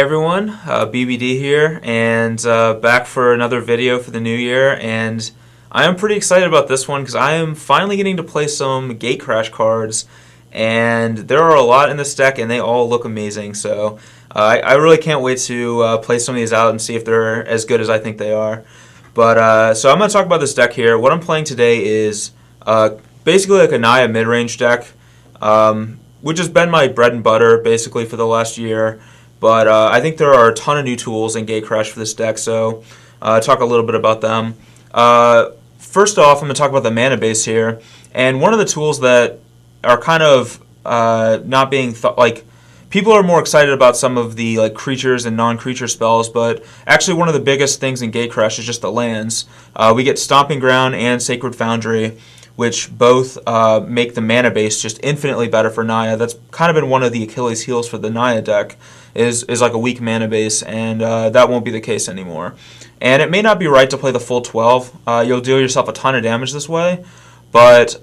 Hey everyone, BBD here, and back for another video for the new year, and I am pretty excited about this one because I am finally getting to play some Gate Crash cards, and there are a lot in this deck and they all look amazing, so I really can't wait to play some of these out and see if they're as good as I think they are. But so I'm going to talk about this deck here. What I'm playing today is basically like a Naya midrange deck, which has been my bread and butter basically for the last year. But I think there are a ton of new tools in Gate Crash for this deck, so talk a little bit about them. First off, I'm going to talk about the mana base here, and one of the tools that are kind of not being like people are more excited about some of the like creatures and non-creature spells, but actually one of the biggest things in Gate Crash is just the lands. We get Stomping Ground and Sacred Foundry, which both make the mana base just infinitely better for Naya. That's kind of been one of the Achilles heels for the Naya deck, is like a weak mana base, and that won't be the case anymore. And it may not be right to play the full 12. You'll deal yourself a ton of damage this way, but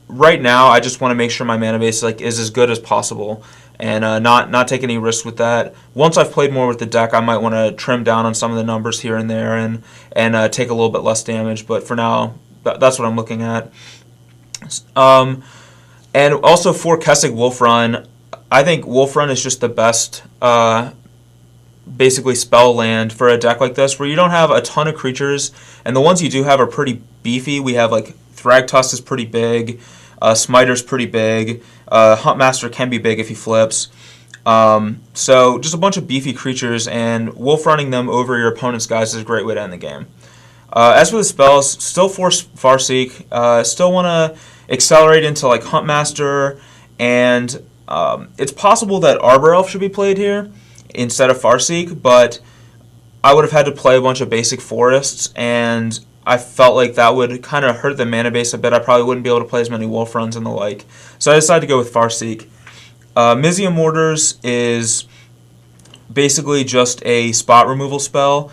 right now I just want to make sure my mana base is as good as possible, and not take any risks with that. Once I've played more with the deck, I might want to trim down on some of the numbers here and there and take a little bit less damage, but for now, that's what I'm looking at. And also for Kessig Wolf Run, I think Wolf Run is just the best basically spell land for a deck like this, where you don't have a ton of creatures, and the ones you do have are pretty beefy. We have like Thragtusk is pretty big, Smiter's pretty big, Huntmaster can be big if he flips. So just a bunch of beefy creatures, and Wolf Running them over your opponent's guys is a great way to end the game. As for the spells, still force Farseek, still want to accelerate into like Huntmaster, and it's possible that Arbor Elf should be played here instead of Farseek, but I would have had to play a bunch of basic forests, and I felt like that would kind of hurt the mana base a bit. I probably wouldn't be able to play as many Wolf Runs and the like, so I decided to go with Farseek. Mizzium Mortars is basically just a spot removal spell,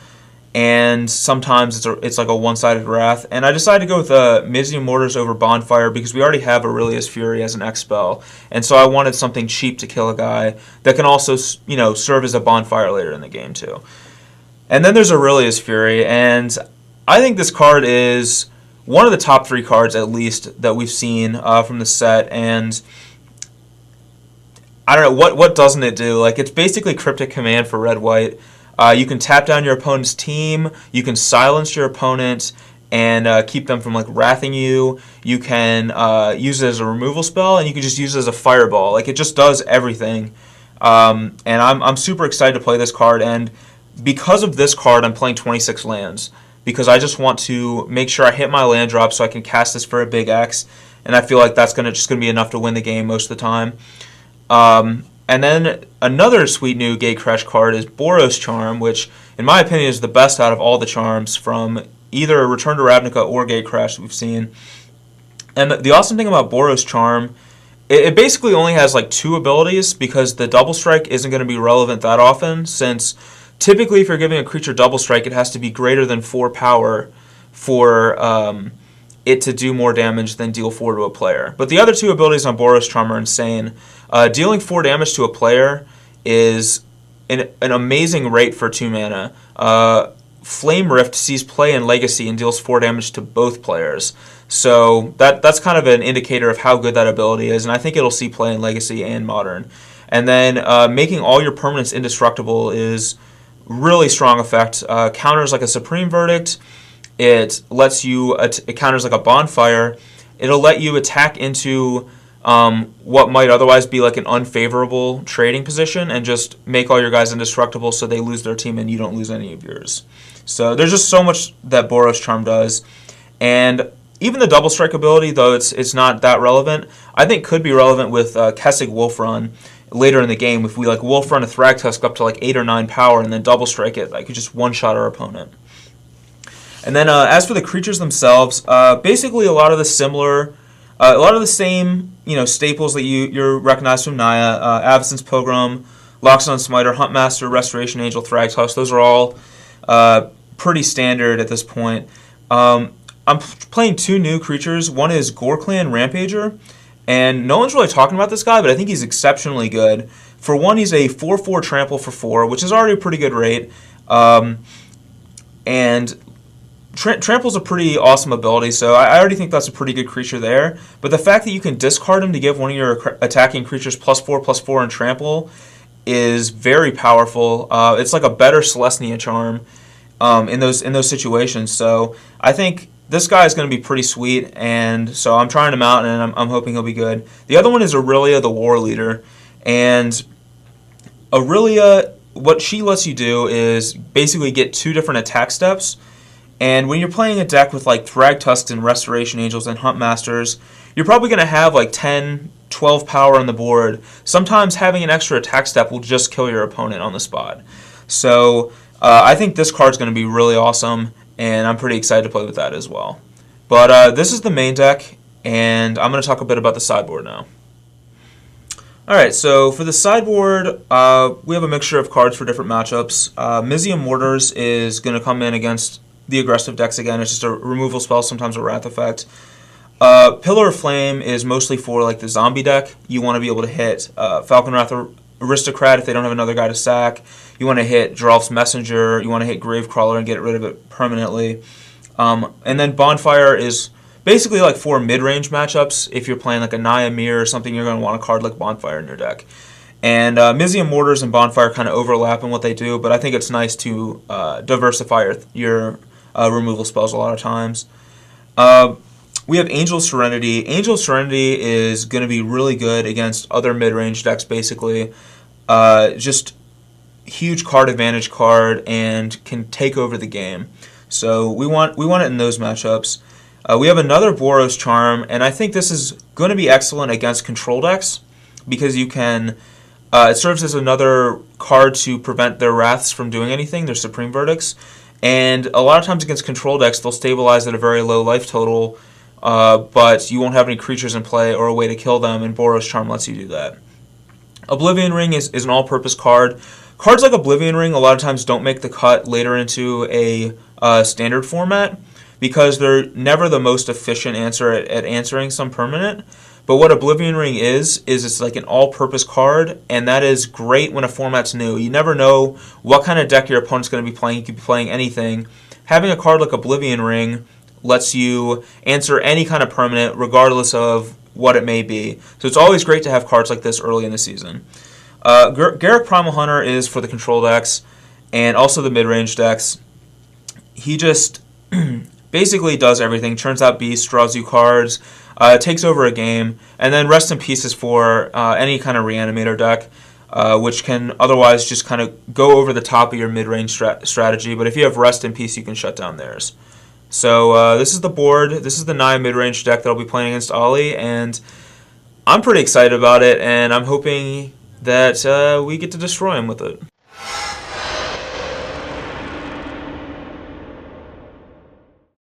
and sometimes it's like a one-sided wrath, and I decided to go with Mizzium Mortars over Bonfire because we already have Aurelia's Fury as an X spell, and so I wanted something cheap to kill a guy that can also, you know, serve as a bonfire later in the game too. And then there's Aurelia's Fury, and I think this card is one of the top 3 cards at least that we've seen from the set, and I don't know, what doesn't it do? Like, it's basically Cryptic Command for red-white. You can tap down your opponent's team, you can silence your opponent and keep them from like wrathing you. You can use it as a removal spell, and you can just use it as a fireball. Like, it just does everything. And I'm super excited to play this card, and because of this card I'm playing 26 lands, because I just want to make sure I hit my land drop so I can cast this for a big X, and I feel like that's just gonna be enough to win the game most of the time. And then another sweet new Gate Crash card is Boros Charm, which in my opinion is the best out of all the charms from either Return to Ravnica or Gate Crash that we've seen. And the awesome thing about Boros Charm, it basically only has like 2 abilities, because the Double Strike isn't going to be relevant that often, since typically if you're giving a creature Double Strike, it has to be greater than 4 power for it to do more damage than deal 4 to a player. But the other 2 abilities on Boros Charm are insane. Dealing 4 damage to a player is an amazing rate for 2 mana. Flame Rift sees play in Legacy and deals 4 damage to both players. So that's kind of an indicator of how good that ability is, and I think it'll see play in Legacy and Modern. And then making all your permanents indestructible is really strong effect. Counters like a Supreme Verdict. It lets you, it counters like a Bonfire. It'll let you attack into what might otherwise be like an unfavorable trading position and just make all your guys indestructible so they lose their team and you don't lose any of yours. So there's just so much that Boros Charm does. And even the Double Strike ability, though it's not that relevant, I think could be relevant with Kessig Wolf Run later in the game. If we like Wolf Run a Thragtusk up to like 8 or 9 power and then Double Strike it, I could just one-shot our opponent. And then as for the creatures themselves, basically a lot of the same, you know, staples that you're recognized from Naya. Avacyn's Pilgrim, Loxodon Smiter, Huntmaster, Restoration Angel, Thragtusk. Those are all pretty standard at this point. I'm playing 2 new creatures. One is Gore Clan Rampager, And no one's really talking about this guy, but I think he's exceptionally good. For one, he's a 4/4 trample for 4, which is already a pretty good rate. And Trample's a pretty awesome ability, so I already think that's a pretty good creature there. But the fact that you can discard him to give one of your attacking creatures +4/+4 in Trample is very powerful. It's like a better Celestia charm in those situations. So I think this guy is going to be pretty sweet, and so I'm trying him out, and I'm hoping he'll be good. The other one is Aurelia, the War Leader, and Aurelia, what she lets you do is basically get 2 different attack steps. And when you're playing a deck with like Thrag Tusks and Restoration Angels and Hunt Masters, you're probably going to have like 10, 12 power on the board. Sometimes having an extra attack step will just kill your opponent on the spot. So I think this card's going to be really awesome, and I'm pretty excited to play with that as well. But this is the main deck, and I'm going to talk a bit about the sideboard now. Alright, so for the sideboard, we have a mixture of cards for different matchups. Mizium Mortars is going to come in against the aggressive decks again. It's just a removal spell, sometimes a wrath effect. Pillar of Flame is mostly for like the zombie deck. You want to be able to hit Falcon Wrath Aristocrat if they don't have another guy to sack. You want to hit Drolf's Messenger. You want to hit Gravecrawler and get rid of it permanently. And then Bonfire is basically like for mid-range matchups. If you're playing like a Naya Mirror or something, you're going to want a card like Bonfire in your deck. And Mizium Mortars and Bonfire kind of overlap in what they do, but I think it's nice to diversify your removal spells a lot of times. We have Angel Serenity. Angel Serenity is going to be really good against other mid-range decks, basically. Just huge card advantage card and can take over the game. So we want it in those matchups. We have another Boros Charm, and I think this is going to be excellent against control decks because you can. It serves as another card to prevent their Wraths from doing anything, their Supreme Verdicts. And a lot of times against control decks, they'll stabilize at a very low life total, but you won't have any creatures in play or a way to kill them, and Boros Charm lets you do that. Oblivion Ring is an all-purpose card. Cards like Oblivion Ring a lot of times don't make the cut later into a standard format because they're never the most efficient answer at answering some permanent. But what Oblivion Ring is it's like an all-purpose card, and that is great when a format's new. You never know what kind of deck your opponent's going to be playing. You could be playing anything. Having a card like Oblivion Ring lets you answer any kind of permanent, regardless of what it may be. So it's always great to have cards like this early in the season. Garruk Primal Hunter is for the control decks, and also the mid-range decks. He just basically does everything. Turns out beasts, draws you cards, takes over a game, and then Rest in Peace is for any kind of Reanimator deck, which can otherwise just kind of go over the top of your mid-range strategy. But if you have Rest in Peace, you can shut down theirs. So this is the board. This is the Naya mid-range deck that I'll be playing against Ollie, and I'm pretty excited about it, and I'm hoping that we get to destroy him with it.